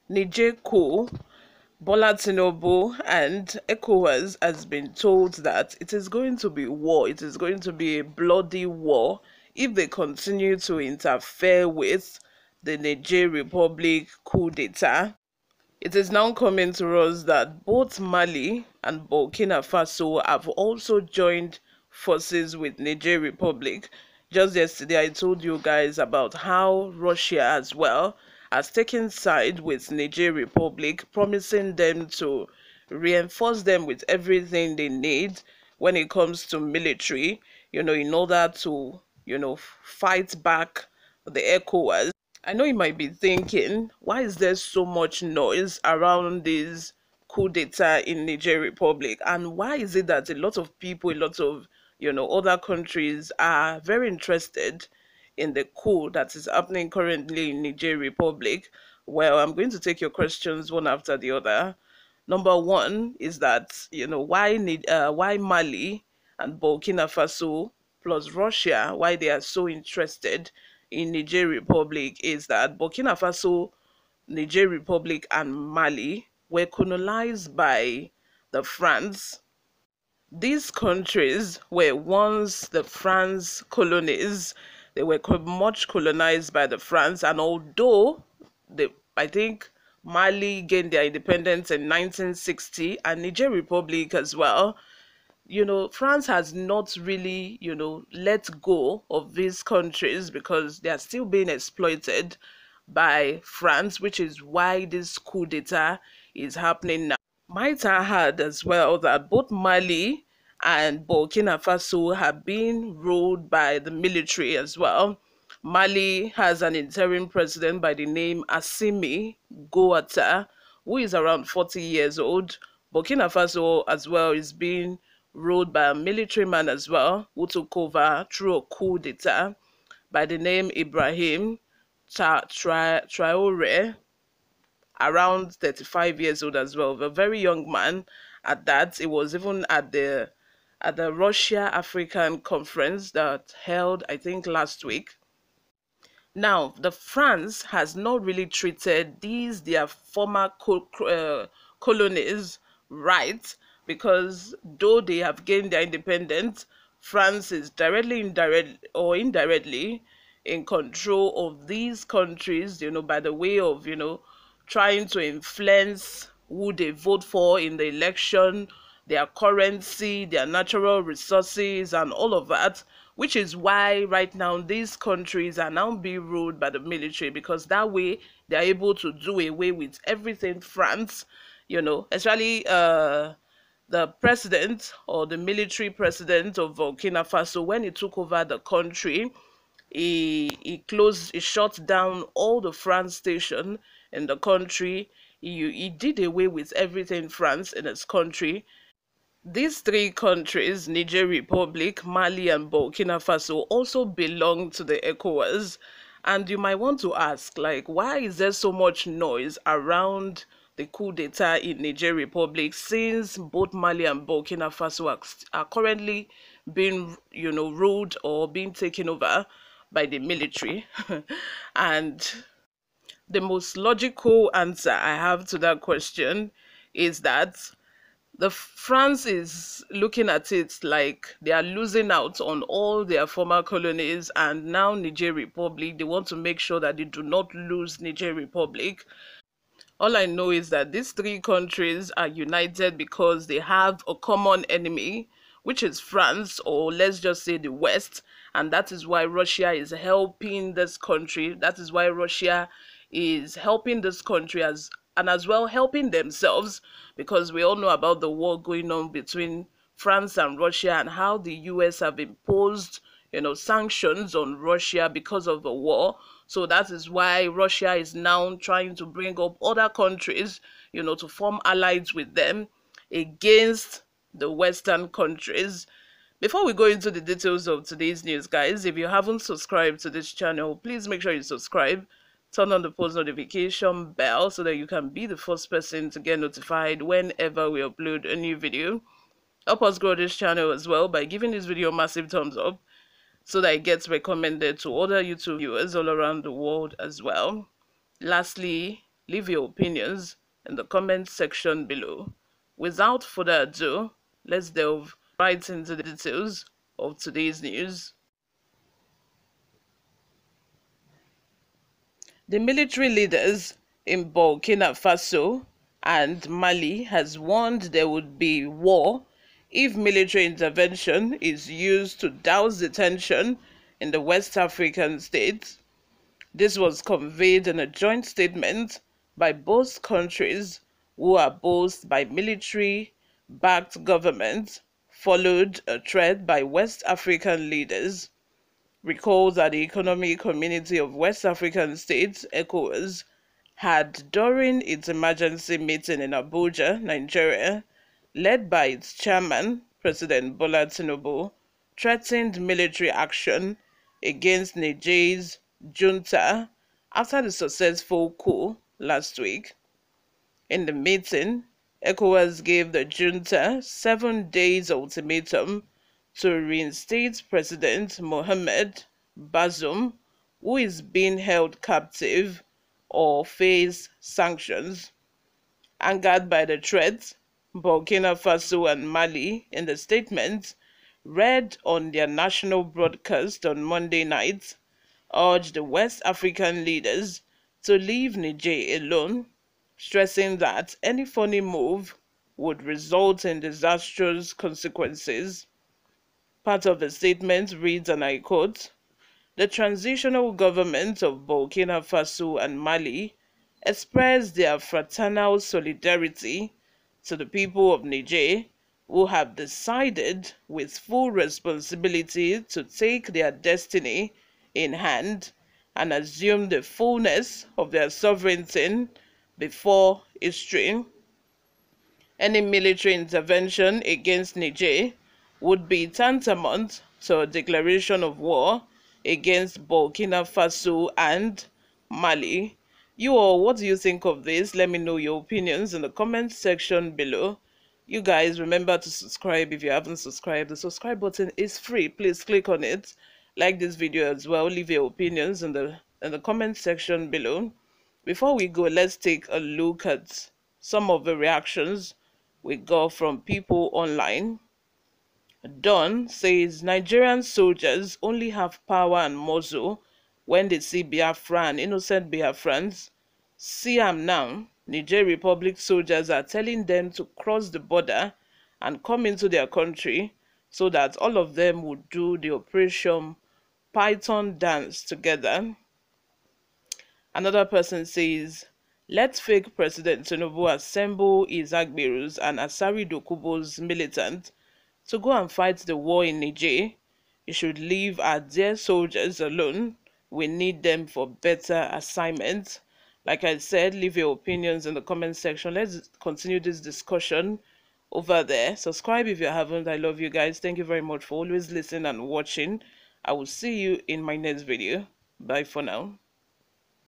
Niger Coup, Bola Tinubu and ECOWAS has been told that it is going to be war. It is going to be a bloody war if they continue to interfere with the Niger Republic coup d'etat. It is now coming to us that both Mali and Burkina Faso have also joined forces with Niger Republic. Just yesterday, I told you guys about how Russia as well has taken side with Niger Republic, promising them to reinforce them with everything they need when it comes to military, in order to, fight back the ECOWAS. I know you might be thinking, why is there so much noise around this coup d'etat in Niger Republic? And why is it that a lot of people, a lot of, other countries are very interested in the coup that is happening currently in Niger Republic? Well, I'm going to take your questions one after the other. Number one is that, why Mali and Burkina Faso plus Russia, why they are so interested in Niger Republic is that Burkina Faso, Niger Republic, and Mali were colonized by the France. These countries were once the France colonies. They were much colonized by the France, and although I think Mali gained their independence in 1960 and Niger Republic as well, France has not really, let go of these countries because they are still being exploited by France, which is why this coup d'etat is happening now. Might I add as well that both Mali and Burkina Faso have been ruled by the military as well. Mali has an interim president by the name Assimi Goata, who is around 40 years old. Burkina Faso as well is being ruled by a military man as well, who took over through a coup d'etat by the name Ibrahim Traore, around 35 years old as well, a very young man at that. It was even at the Russia African conference that held, I think, last week. Now, the France has not really treated these their former colonies right, because though they have gained their independence, France is directly, indirectly in control of these countries, by the way of, trying to influence who they vote for in the election, their currency, their natural resources, and all of that, which is why right now these countries are now being ruled by the military, because that way they're able to do away with everything France, especially the president or the military president of Burkina Faso. When he took over the country, he shut down all the France station in the country. He did away with everything France in his country. These three countries, Niger Republic, Mali, and Burkina Faso, also belong to the ECOWAS. And you might want to ask, like, why is there so much noise around the coup d'etat in Niger Republic, since both Mali and Burkina Faso are currently being, ruled or being taken over by the military? And the most logical answer I have to that question is that the France is looking at it like they are losing out on all their former colonies, and now Niger Republic, they want to make sure that they do not lose Niger Republic. All I know is that these three countries are united because they have a common enemy, which is France, or let's just say the West, and that is why Russia is helping this country. That is why Russia is helping this country as well helping themselves, because we all know about the war going on between France and Russia and how the US have imposed, sanctions on Russia because of the war. So that is why Russia is now trying to bring up other countries, to form allies with them against the Western countries. Before we go into the details of today's news, guys, if you haven't subscribed to this channel, please make sure you subscribe. Turn on the post notification bell so that you can be the first person to get notified whenever we upload a new video. Help us grow this channel as well by giving this video a massive thumbs up so that it gets recommended to other YouTube viewers all around the world as well. Lastly, leave your opinions in the comment section below. Without further ado, let's delve right into the details of today's news. The military leaders in Burkina Faso and Mali has warned there would be war if military intervention is used to douse the tension in the West African states. This was conveyed in a joint statement by both countries, who are both by military-backed governments, followed a threat by West African leaders. Recall that the Economic Community of West African States, ECOWAS, had, during its emergency meeting in Abuja, Nigeria, led by its chairman, President Bola Tinubu, threatened military action against Niger's junta after the successful coup last week. In the meeting, ECOWAS gave the junta 7 days ultimatum to reinstate President Mohamed Bazoum, who is being held captive, or face sanctions. Angered by the threat, Burkina Faso and Mali, in the statement read on their national broadcast on Monday night, urged the West African leaders to leave Niger alone, stressing that any funny move would result in disastrous consequences. Part of the statement reads, and I quote, "The transitional government of Burkina Faso and Mali express their fraternal solidarity to the people of Niger, who have decided with full responsibility to take their destiny in hand and assume the fullness of their sovereignty before history. Any military intervention against Niger would be tantamount to a declaration of war against Burkina Faso and Mali." You all, what do you think of this? Let me know your opinions in the comment section below. You guys, remember to subscribe if you haven't subscribed. The subscribe button is free. Please click on it. Like this video as well. Leave your opinions in the comment section below. Before we go, let's take a look at some of the reactions we got from people online. Don says Nigerian soldiers only have power and muscle when they see Biafra and innocent Biafrans. See am now. Niger Republic soldiers are telling them to cross the border and come into their country so that all of them would do the Operation Python dance together. Another person says, let fake President Tinubu assemble his Agberus and Asari Dokubo's militants to go and fight the war in Niger. You should leave our dear soldiers alone. We need them for better assignments. Like I said, leave your opinions in the comment section. Let's continue this discussion over there. Subscribe if you haven't. I love you guys. Thank you very much for always listening and watching. I will see you in my next video. Bye for now.